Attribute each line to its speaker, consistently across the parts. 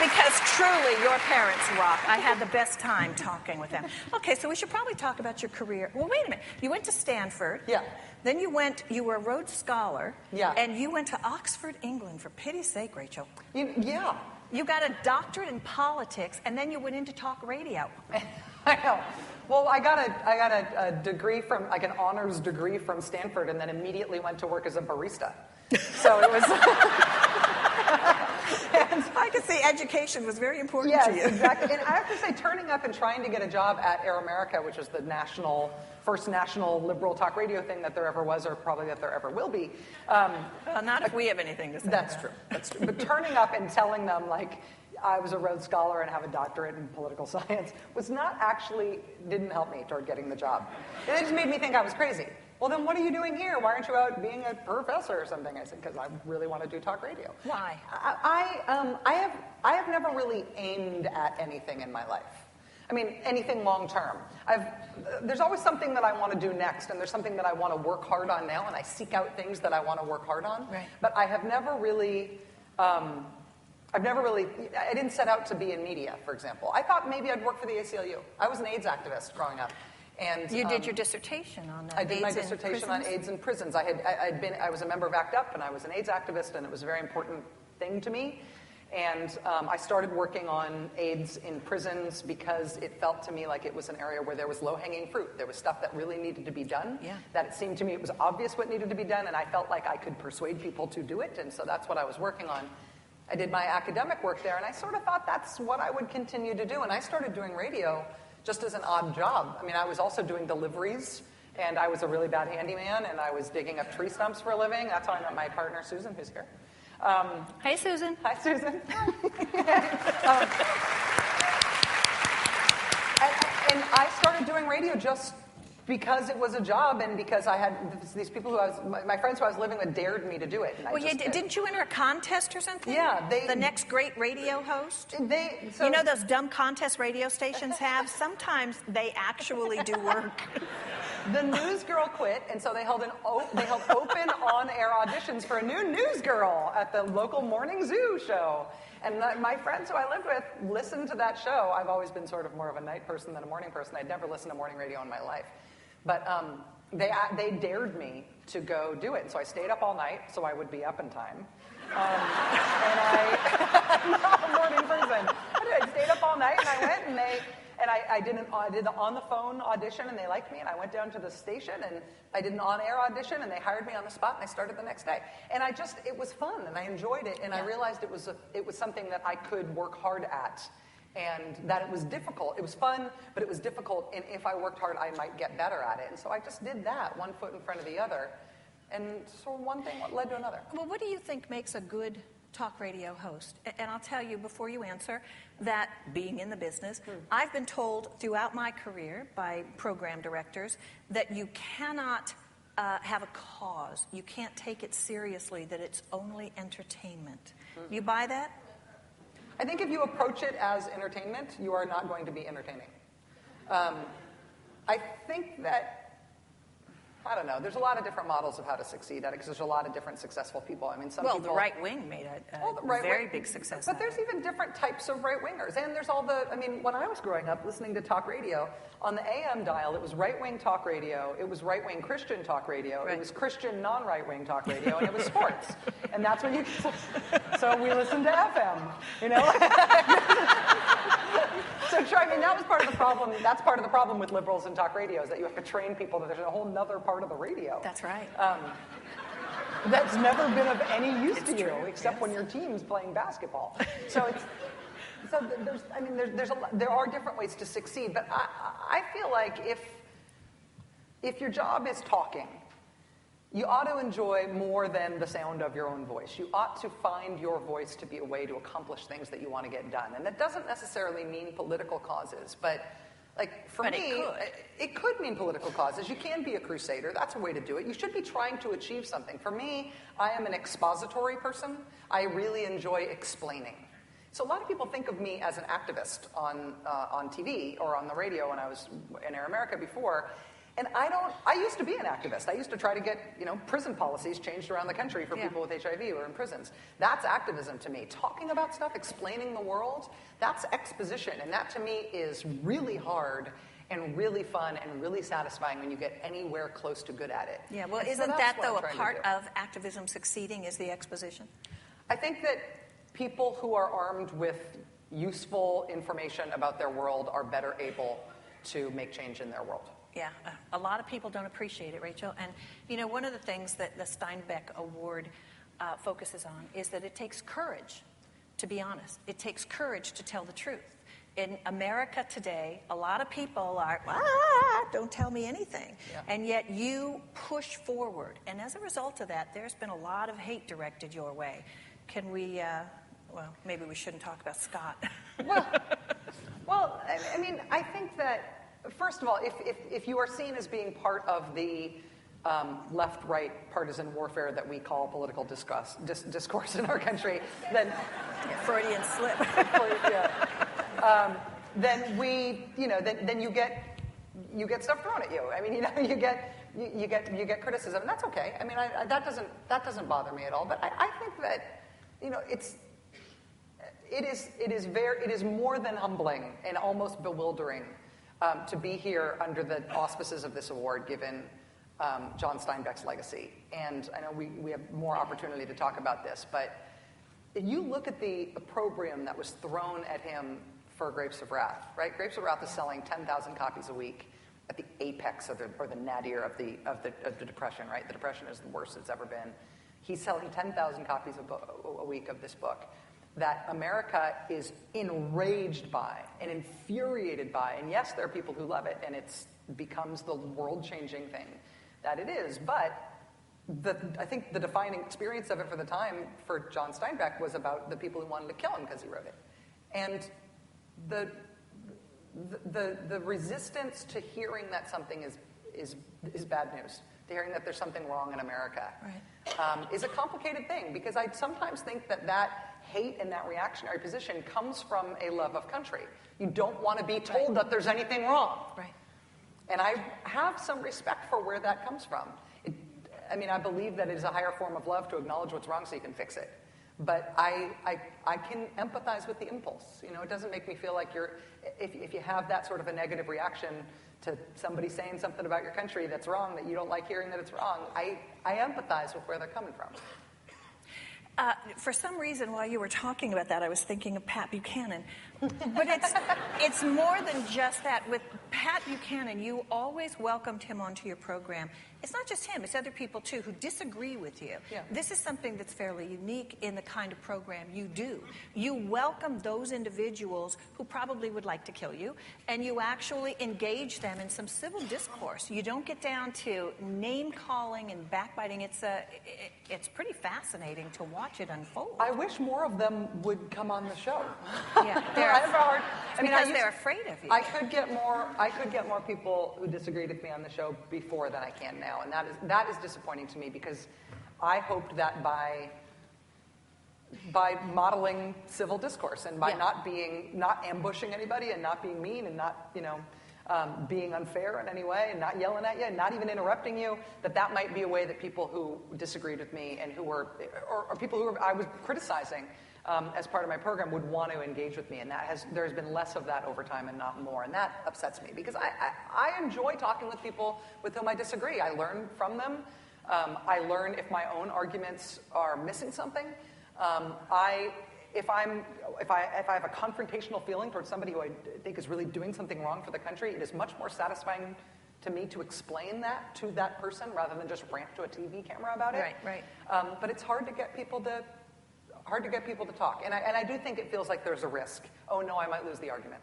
Speaker 1: Because truly, your parents rock. I had the best time talking with them. Okay, so we should probably talk about your career. Well, wait a minute. You went to Stanford.
Speaker 2: Yeah.
Speaker 1: Then you were a Rhodes Scholar.
Speaker 2: Yeah.
Speaker 1: And you went to Oxford, England. For pity's sake, Rachel.
Speaker 2: Yeah.
Speaker 1: You got a doctorate in politics, and then you went into talk radio.
Speaker 2: I know. Well, I got a degree from, like an honors degree from Stanford, and then immediately went to work as a barista. So it was...
Speaker 1: I could see education was very important to you.
Speaker 2: Yes, exactly. And I have to say, turning up and trying to get a job at Air America, which was the first national liberal talk radio thing that there ever was, or probably that there ever will be.
Speaker 1: Not if we have anything to say.
Speaker 2: That's true. But turning up and telling them, like, I was a Rhodes Scholar and have a doctorate in political science didn't help me toward getting the job. It just made me think I was crazy. Well, then what are you doing here? Why aren't you out being a professor or something? I said, because I really want to do talk radio.
Speaker 1: Why?
Speaker 2: I have never really aimed at anything in my life. I mean, anything long term. There's always something that I want to do next, and there's something that I want to work hard on now, and I seek out things that I want to work hard on.
Speaker 1: Right.
Speaker 2: But I have never really... I didn't set out to be in media, for example. I thought maybe I'd work for the ACLU. I was an AIDS activist growing up. And
Speaker 1: you did your dissertation on
Speaker 2: I did my dissertation on AIDS in prisons. I was a member of ACT UP, and I was an AIDS activist, and it was a very important thing to me. And I started working on AIDS in prisons because it felt to me like it was an area where there was low-hanging fruit. There was stuff that really needed to be done, that it seemed to me it was obvious what needed to be done, and I felt like I could persuade people to do it, and so that's what I was working on. I did my academic work there, and I sort of thought that's what I would continue to do, and I started doing radio just as an odd job. I mean, I was also doing deliveries, and I was a really bad handyman, and I was digging up tree stumps for a living. That's how I met my partner, Susan, who's here.
Speaker 1: Hey, Susan.
Speaker 2: Hi, Susan. And I started doing radio just because it was a job, and because I had these people my friends who I was living with dared me to do it. And
Speaker 1: didn't you enter a contest or something?
Speaker 2: Yeah.
Speaker 1: The next great radio host?
Speaker 2: You
Speaker 1: know those dumb contest radio stations have? Sometimes they actually do work.
Speaker 2: The news girl quit, and so they held open on-air auditions for a new news girl at the local morning zoo show. And my friends who I lived with listened to that show. I've always been sort of more of a night person than a morning person. I'd never listened to morning radio in my life. But they dared me to go do it. And so I stayed up all night so I would be up in time. And I'm not a morning person. I stayed up all night, and I went, and I did the on-the-phone audition, and they liked me, and I went down to the station, and I did an on-air audition, and they hired me on the spot, and I started the next day. And it was fun, and I enjoyed it, and I realized it was something that I could work hard at, and that it was difficult. It was fun, but it was difficult, and if I worked hard, I might get better at it. And so I just did that, one foot in front of the other, and so one thing led to another.
Speaker 1: Well, what do you think makes a good talk radio host? And I'll tell you before you answer that, being in the business, I've been told throughout my career by program directors that you cannot have a cause. You can't take it seriously, that it's only entertainment. You buy that?
Speaker 2: I think if you approach it as entertainment, you are not going to be entertaining. I think that, I don't know, there's a lot of different models of how to succeed at it, because there's a lot of different successful people. I mean, people...
Speaker 1: the right wing made a very big success.
Speaker 2: But there's even different types of right-wingers. And there's when I was growing up listening to talk radio, on the AM dial, it was right-wing talk radio, it was right-wing Christian talk radio, It was Christian non-right-wing talk radio, and it was sports. And that's what you... So we listened to FM, you know? So, I mean, that was part of the problem. That's part of the problem with liberals and talk radio, is that you have to train people that there's a whole nother part of the radio.
Speaker 1: That's right.
Speaker 2: That's never been of any use to you, except when your team's playing basketball. There are different ways to succeed, but I feel like if your job is talking, you ought to enjoy more than the sound of your own voice. You ought to find your voice to be a way to accomplish things that you want to get done. And that doesn't necessarily mean political causes, but for me, it could mean political causes. You can be a crusader. That's a way to do it. You should be trying to achieve something. For me, I am an expository person. I really enjoy explaining. So a lot of people think of me as an activist on TV or on the radio when I was in Air America before. And I used to be an activist. I used to try to get, prison policies changed around the country for people with HIV who are in prisons. That's activism to me. Talking about stuff, explaining the world, that's exposition. And that to me is really hard and really fun and really satisfying when you get anywhere close to good at it.
Speaker 1: Yeah, well,
Speaker 2: and
Speaker 1: isn't
Speaker 2: so
Speaker 1: that, though, a part of activism succeeding is the exposition?
Speaker 2: I think that people who are armed with useful information about their world are better able to make change in their world.
Speaker 1: Yeah, a lot of people don't appreciate it, Rachel. And, one of the things that the Steinbeck Award focuses on is that it takes courage to be honest. It takes courage to tell the truth. In America today, a lot of people are, don't tell me anything. Yeah. And yet you push forward. And as a result of that, there's been a lot of hate directed your way. Can we, maybe we shouldn't talk about Scott.
Speaker 2: Well, I mean, I think that, first of all, if you are seen as being part of the left-right partisan warfare that we call political discourse in our country, then
Speaker 1: Freudian slip.
Speaker 2: Then then you get stuff thrown at you. I mean, you get criticism, and that's okay. I mean, that doesn't bother me at all. But I think that it is more than humbling and almost bewildering to be here under the auspices of this award, given John Steinbeck's legacy. And I know we have more opportunity to talk about this, but if you look at the opprobrium that was thrown at him for Grapes of Wrath, right? Grapes of Wrath is selling 10,000 copies a week at the apex or the nadir of the Depression, right? The Depression is the worst it's ever been. He's selling 10,000 copies a week of this book that America is enraged by and infuriated by. And yes, there are people who love it, and it becomes the world-changing thing that it is. But I think the defining experience of it for the time for John Steinbeck was about the people who wanted to kill him because he wrote it. And the resistance to hearing that something is bad news, to hearing that there's something wrong in America, right. Is a complicated thing, because I sometimes think that hate and that reactionary position comes from a love of country. You don't want to be told that there's anything wrong. Right. And I have some respect for where that comes from. I believe that it is a higher form of love to acknowledge what's wrong so you can fix it. But I can empathize with the impulse. It doesn't make me feel like if you have that sort of a negative reaction to somebody saying something about your country that's wrong, that you don't like hearing that it's wrong, I empathize with where they're coming from.
Speaker 1: For some reason, while you were talking about that, I was thinking of Pat Buchanan. But it's more than just that. With Pat Buchanan, you always welcomed him onto your program. It's not just him, it's other people, too, who disagree with you. Yeah. This is something that's fairly unique in the kind of program you do. You welcome those individuals who probably would like to kill you, and you actually engage them in some civil discourse. You don't get down to name-calling and backbiting. It's pretty fascinating to watch it unfold.
Speaker 2: I wish more of them would come on the show.
Speaker 1: Yeah, they're afraid of you.
Speaker 2: I could get more people who disagreed with me on the show before than I can now, and that is disappointing to me, because I hoped that by modeling civil discourse and by not ambushing anybody and not being mean and not being unfair in any way and not yelling at you and not even interrupting you, that might be a way that people who disagreed with me and who were or people who I was criticizing as part of my program would want to engage with me, and there's been less of that over time and not more, and that upsets me, because I enjoy talking with people with whom I disagree. I learn from them. I learn if my own arguments are missing something. If I have a confrontational feeling towards somebody who I think is really doing something wrong for the country, it is much more satisfying to me to explain that to that person rather than just rant to a TV camera about it.
Speaker 1: Right.
Speaker 2: But it's hard to get people to talk, and I do think it feels like there's a risk. Oh no, I might lose the argument.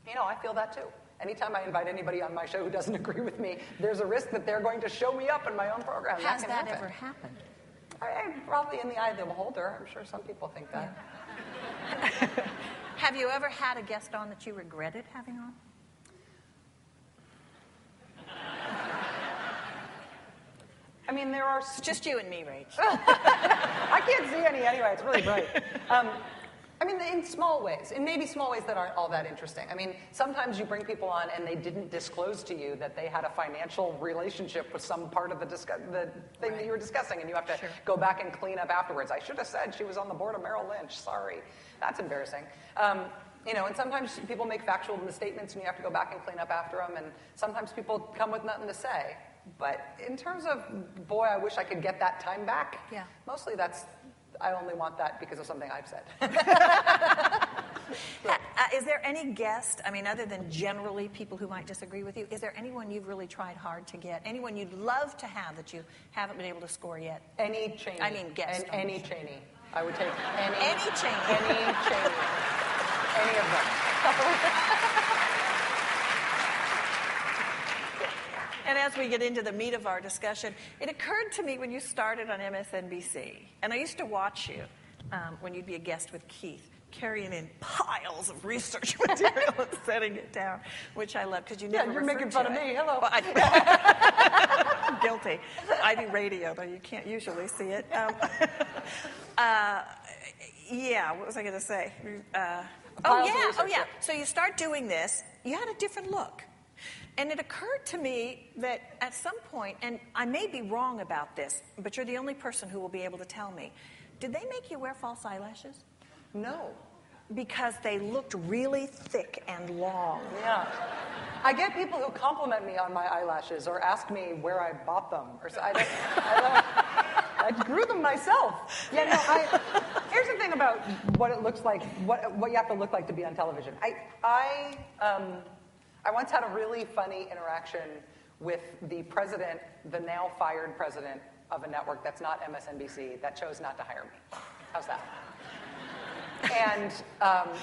Speaker 2: I feel that too. Anytime I invite anybody on my show who doesn't agree with me, there's a risk that they're going to show me up in my own program.
Speaker 1: Has that ever happened?
Speaker 2: Probably in the eye of the beholder. I'm sure some people think that.
Speaker 1: Yeah. Have you ever had a guest on that you regretted having on?
Speaker 2: I mean, there are...
Speaker 1: It's just you and me, Rach.
Speaker 2: I can't see any anyway. It's really bright. I mean, in small ways, in maybe small ways that aren't all that interesting. I mean, sometimes you bring people on and they didn't disclose to you that they had a financial relationship with some part of the thing that you were discussing, and you have to go back and clean up afterwards. I should have said she was on the board of Merrill Lynch. Sorry. That's embarrassing. You know, and sometimes people make factual misstatements and you have to go back and clean up after them, and sometimes people come with nothing to say. But in terms of, boy, I wish I could get that time back, mostly I only want that because of something I've said.
Speaker 1: Is there any guest, I mean, other than generally people who might disagree with you, is there anyone you've really tried hard to get? Anyone you'd love to have that you haven't been able to score yet?
Speaker 2: Any Cheney.
Speaker 1: I mean, guest.
Speaker 2: Any Cheney. I would take any
Speaker 1: Cheney.
Speaker 2: Any Cheney. Any of them.
Speaker 1: And as we get into the meat of our discussion, it occurred to me when you started on MSNBC, and I used to watch you when you'd be a guest with Keith, carrying in piles of research material and setting it down, which I love because you never
Speaker 2: you're making fun of me. Hello.
Speaker 1: Well, guilty. I do radio, though you can't usually see it. What was I going to say? Oh, yeah. So you start doing this. You had a different look. And it occurred to me that at some point, and I may be wrong about this, but you're the only person who will be able to tell me, did they make you wear false eyelashes?
Speaker 2: No.
Speaker 1: Because they looked really thick and long.
Speaker 2: Yeah. I get people who compliment me on my eyelashes or ask me where I bought them. Or I grew them myself. Yeah, no, here's the thing about what it looks like, what you have to look like to be on television. I once had a really funny interaction with the president, the now fired president of a network that's not MSNBC, that chose not to hire me. How's that? And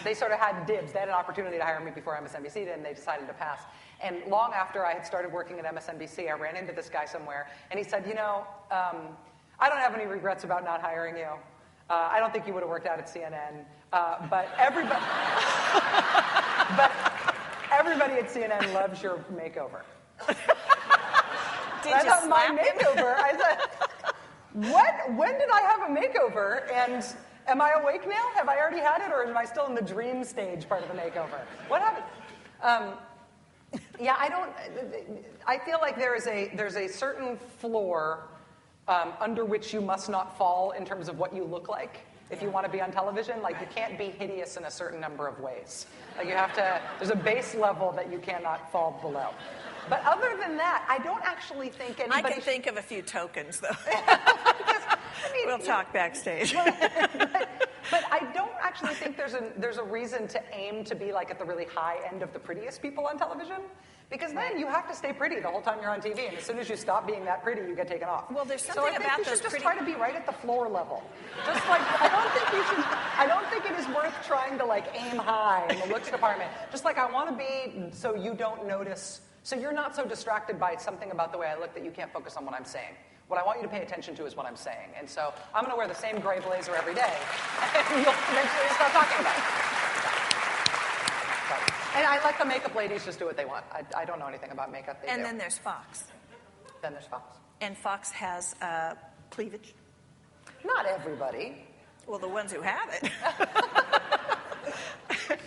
Speaker 2: they sort of had dibs. They had an opportunity to hire me before MSNBC did, and they decided to pass. And long after I had started working at MSNBC, I ran into this guy somewhere, and he said, you know, I don't have any regrets about not hiring you. I don't think you would have worked out at CNN. But everybody at CNN loves your makeover.
Speaker 1: Did you slap
Speaker 2: my makeover. I said, what? When did I have a makeover? And am I awake now? Have I already had it, or am I still in the dream stage part of the makeover? What happened? I feel like there's a certain floor under which you must not fall in terms of what you look like if you want to be on television. Like, you can't be hideous in a certain number of ways. Like, you have to, there's a base level that you cannot fall below. But other than that, I don't actually think anybody...
Speaker 1: I can think of a few tokens, though. We'll talk backstage.
Speaker 2: But I don't actually think there's a reason to aim to be like at the really high end of the prettiest people on television. Because then you have to stay pretty the whole time you're on TV, and as soon as you stop being that pretty, you get taken off.
Speaker 1: Well, there's something about those
Speaker 2: just try to be right at the floor level. Just like I don't think it is worth trying to like aim high in the looks department. Just like I want to be so you don't notice, so you're not so distracted by something about the way I look that you can't focus on what I'm saying. What I want you to pay attention to is what I'm saying. And so I'm going to wear the same gray blazer every day, and you'll eventually start talking about it. And I let the makeup ladies just do what they want. I don't know anything about makeup.
Speaker 1: And then there's Fox.
Speaker 2: Then there's Fox.
Speaker 1: And Fox has cleavage.
Speaker 2: Not everybody.
Speaker 1: Well, the ones who have it.